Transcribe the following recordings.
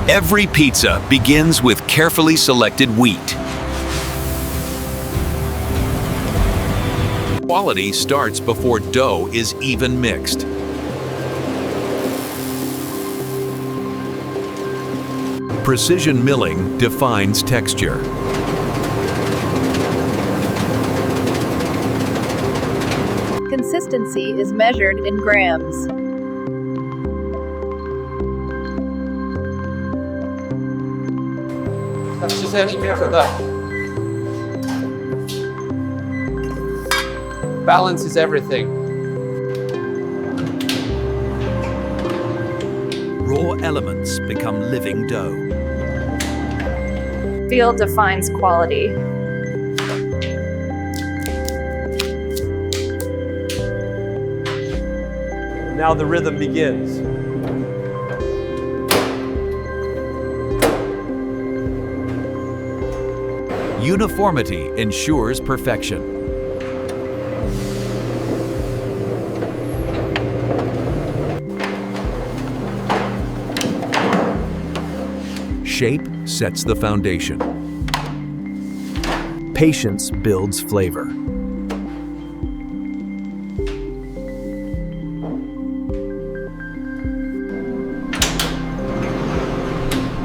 Every pizza begins with carefully selected wheat. Quality starts before dough is even mixed. Precision milling defines texture. Consistency is measured in grams. Balance is everything. Raw elements become living dough. Feel defines quality. Now the rhythm begins. Uniformity ensures perfection. Shape sets the foundation. Patience builds flavor.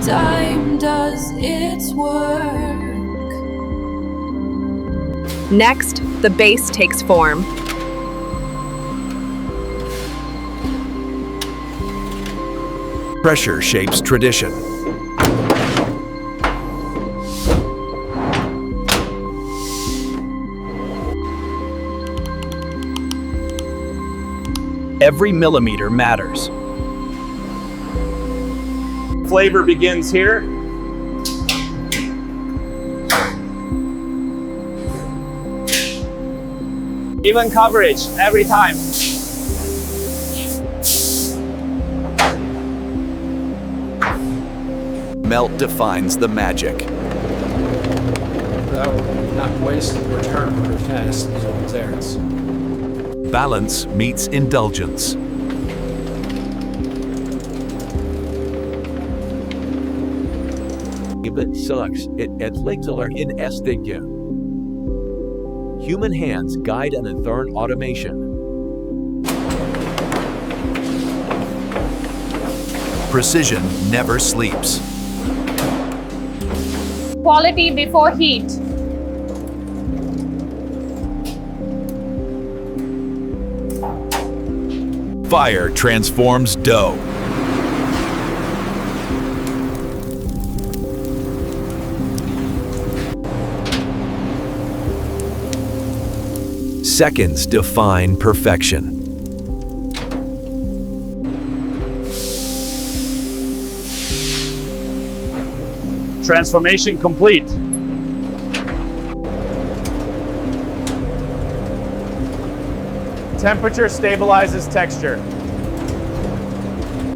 Time does its work. Next, the base takes form. Pressure shapes tradition. Every millimeter matters. Flavor begins here. Even coverage every time. Melt defines the magic. That will not waste the return very fast, so it's theirs. Balance meets indulgence. It sucks. It ligger in estige. Human hands guide and entern automation. Precision never sleeps. Quality before heat. Fire transforms dough. Seconds define perfection. Transformation complete. Temperature stabilizes texture.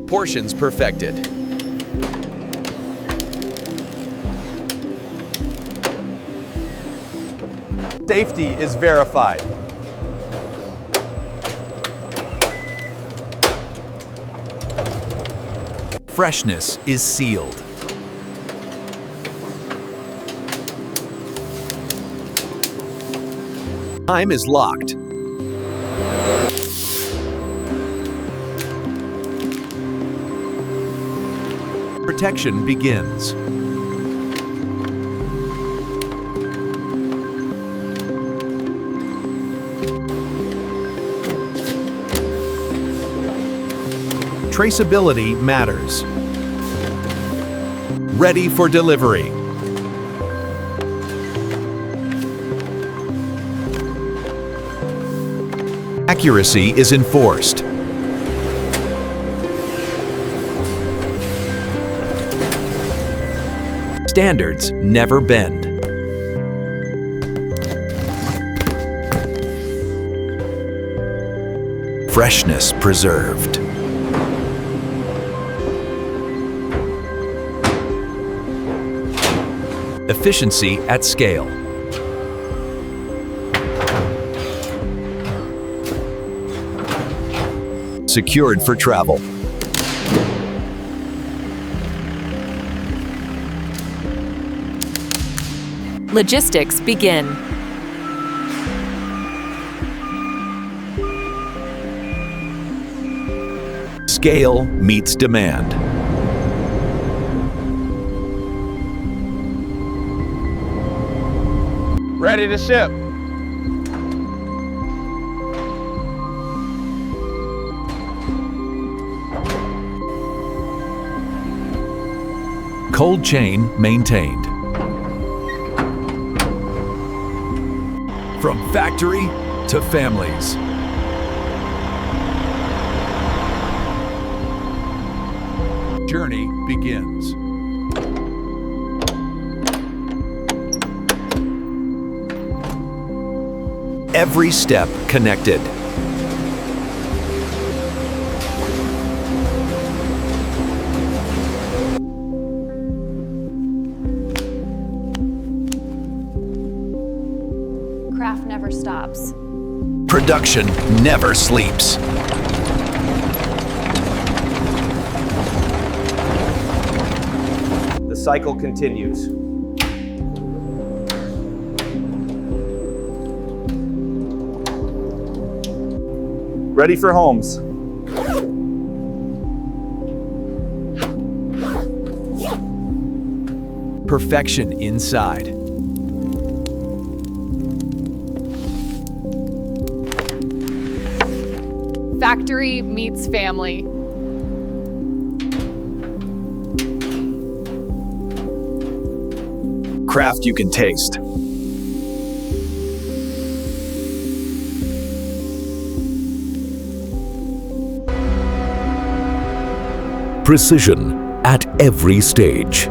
Portions perfected. Safety is verified. Freshness is sealed. Time is locked. Protection begins. Traceability matters. Ready for delivery. Accuracy is enforced. Standards never bend. Freshness preserved. Efficiency at scale. Secured for travel. Logistics begin. Scale meets demand. Ready to ship. Cold chain maintained. From factory to families. Journey begins. Every step connected. Craft never stops. Production never sleeps. The cycle continues. Ready for homes. Perfection inside. Factory meets family. Craft you can taste. Precision at every stage.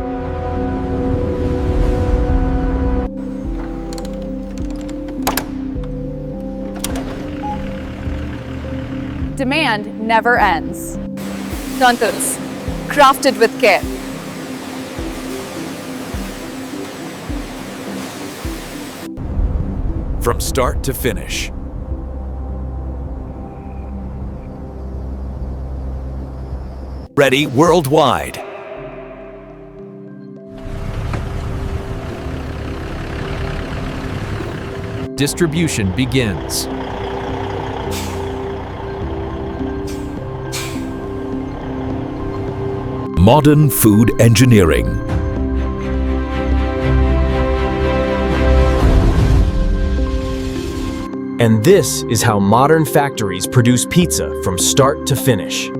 Demand never ends. Tantus, crafted with care. From start to finish. Ready worldwide. Distribution begins. Modern food engineering. And this is how modern factories produce pizza from start to finish.